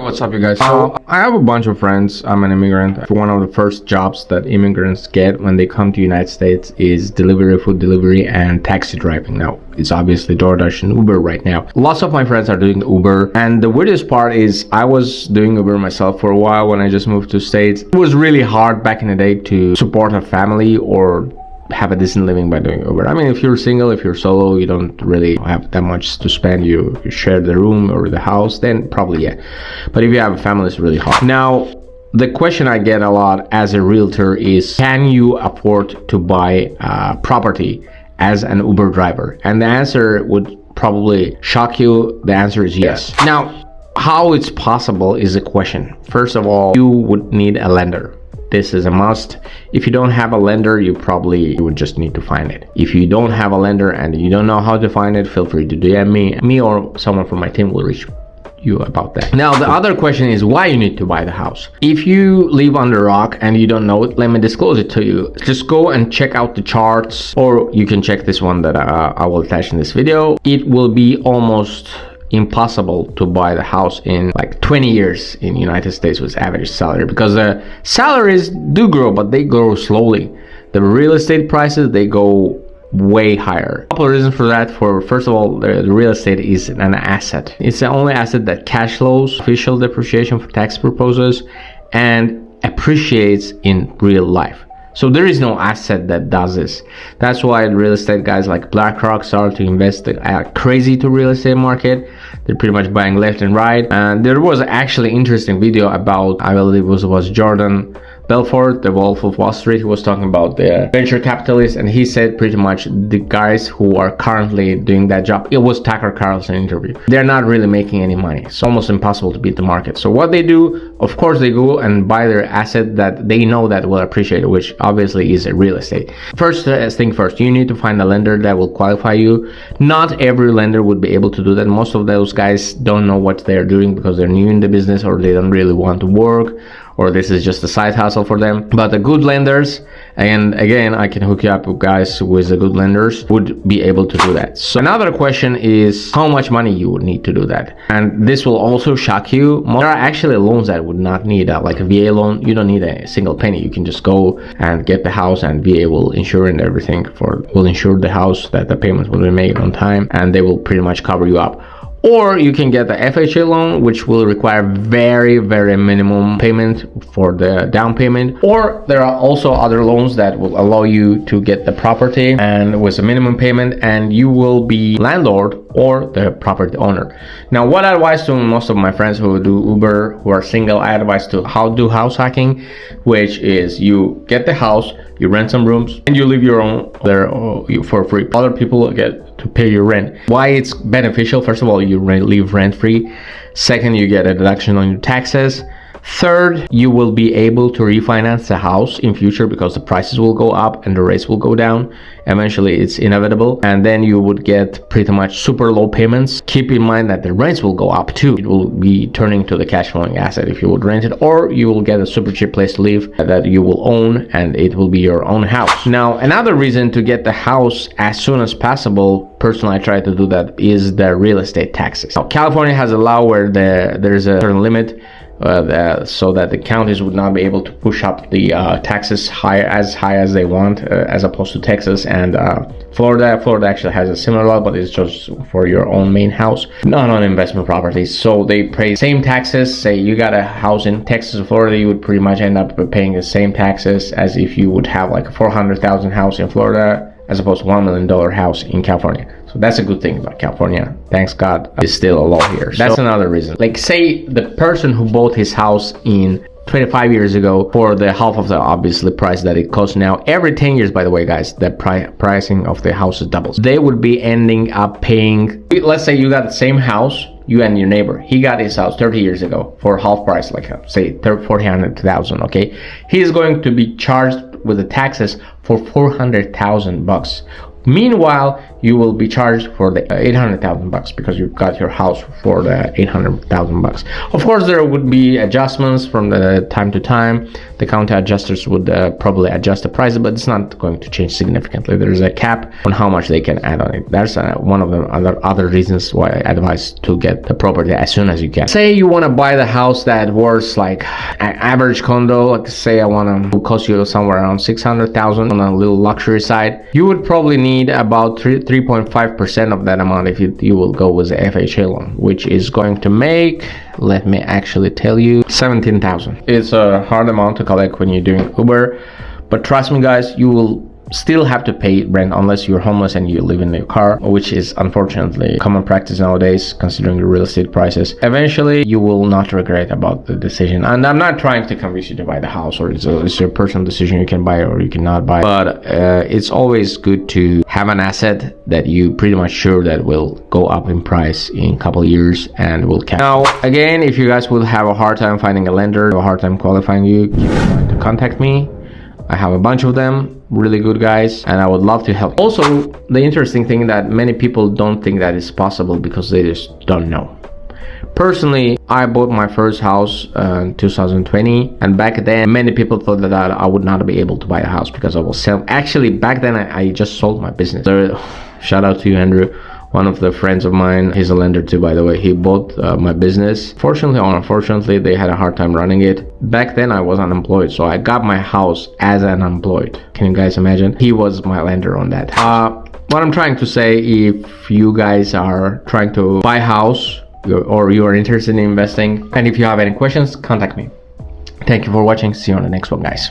What's up, you guys? So I have a bunch of friends. I'm an immigrant. One of the first jobs that immigrants get when they come to the United States is delivery, food delivery, and taxi driving. Now, it's obviously DoorDash and Uber right now. Lots of my friends are doing Uber, and the weirdest part is I was doing Uber myself for a while when I just moved to States. It was really hard back in the day to support a family or have a decent living by doing Uber. I mean, if you're single, if you're solo, you don't really have that much to spend, you share the room or the house, then probably yeah. But if you have a family, it's really hard. Now, the question I get a lot as a realtor is, can you afford to buy property as an Uber driver? And the answer would probably shock you. The answer is yes. Now, how it's possible is a question. First of all, you would need a lender. This is a must. If you don't have a lender, you would just need to find it. If you don't have a lender and you don't know how to find it, feel free to DM me or someone from my team will reach you about that. Now, the other question is why you need to buy the house. If you live under a rock and you don't know it, let me disclose it to you. Just go and check out the charts, or you can check this one that I will attach in this video. It will be almost impossible to buy the house in like 20 years in United States with average salary, because the salaries do grow, but they grow slowly. The real estate prices, they go way higher. A couple of reasons for that. First of all, the real estate is an asset. It's the only asset that cash flows, official depreciation for tax purposes, and appreciates in real life. So there is no asset that does this. That's why real estate guys like BlackRock started to invest crazy to real estate market. They're pretty much buying left and right. And there was actually interesting video about, I believe it was Jordan Belfort, the Wolf of Wall Street. He was talking about the venture capitalists, and he said pretty much the guys who are currently doing that job, it was Tucker Carlson interview, they're not really making any money. It's almost impossible to beat the market. So what they do, of course, they go and buy their asset that they know that will appreciate, which obviously is a real estate. First thing first, you need to find a lender that will qualify you. Not every lender would be able to do that. Most of those guys don't know what they're doing because they're new in the business, or they don't really want to work, or this is just a side hustle for them. But the good lenders, and again, I can hook you up with guys with the good lenders, would be able to do that. So another question is how much money you would need to do that. And this will also shock you. There are actually loans that would not need like a VA loan. You don't need a single penny. You can just go and get the house, and VA will insure and everything will insure the house, that the payments will be made on time, and they will pretty much cover you up. Or you can get the FHA loan, which will require very, very minimum payment for the down payment. Or there are also other loans that will allow you to get the property and with a minimum payment, and you will be landlord or the property owner. Now, what I advise to most of my friends who do Uber, who are single, I advise to how to do house hacking, which is you get the house, you rent some rooms, and you leave your own there for free. Other people get to pay your rent. Why it's beneficial? First of all, you leave rent free. Second, you get a deduction on your taxes. Third, you will be able to refinance the house in future because the prices will go up and the rates will go down. Eventually, it's inevitable. And then you would get pretty much super low payments. Keep in mind that the rents will go up too. It will be turning to the cash flowing asset if you would rent it, or you will get a super cheap place to live that you will own, and it will be your own house. Now, another reason to get the house as soon as possible, personally I try to do that, is the real estate taxes. Now, California has a law where there's a certain limit so that the counties would not be able to push up the taxes high as they want, as opposed to Texas and Florida. Florida actually has a similar law, but it's just for your own main house, not on investment properties. So they pay same taxes. Say you got a house in Texas or Florida, you would pretty much end up paying the same taxes as if you would have like a $400,000 house in Florida as opposed to $1 million house in California. So that's a good thing about California. Thanks God, is still a law here. That's another reason. Like, say the person who bought his house in 25 years ago for the half of the obviously price that it costs now. Every 10 years, by the way, guys, the pricing of the houses doubles. They would be ending up paying, let's say you got the same house, you and your neighbor, he got his house 30 years ago for half price, like say $400,000, okay? He is going to be charged with the taxes for $400,000. Meanwhile, you will be charged for the 800,000 bucks because you got your house for the 800,000 bucks. Of course, there would be adjustments from the time to time. The county adjusters would probably adjust the price, but it's not going to change significantly. There's a cap on how much they can add on it. That's one of the other reasons why I advise to get the property as soon as you can. Say you want to buy the house that worth like an average condo, like say I want to cost you somewhere around 600,000 on a little luxury side. You would probably need about 3.5% of that amount if you will go with the FHA loan, which is going to make, let me actually tell you, 17,000. It's a hard amount to collect when you're doing Uber, but trust me guys, you will still have to pay rent unless you're homeless and you live in your car, which is unfortunately common practice nowadays considering the real estate prices. Eventually you will not regret about the decision, and I'm not trying to convince you to buy the house, or it's your personal decision. You can buy it or you cannot buy it, but it's always good to have an asset that you pretty much sure that will go up in price in a couple of years and will cash. Now again, if you guys will have a hard time finding a lender, a hard time qualifying you, keep in mind to contact me. I have a bunch of them, really good guys, and I would love to help. Also, the interesting thing that many people don't think that is possible because they just don't know. Personally, I bought my first house in 2020, and back then many people thought that I would not be able to buy a house because I was selling. Actually, back then I just sold my business. So, shout out to you, Andrew. One of the friends of mine, he's a lender too, by the way. He bought my business. Fortunately or unfortunately, they had a hard time running it. Back then I was unemployed, so I got my house as an unemployed. Can you guys imagine? He was my lender on that. What I'm trying to say, if you guys are trying to buy a house or you are interested in investing, and if you have any questions, contact me. Thank you for watching. See you on the next one, guys.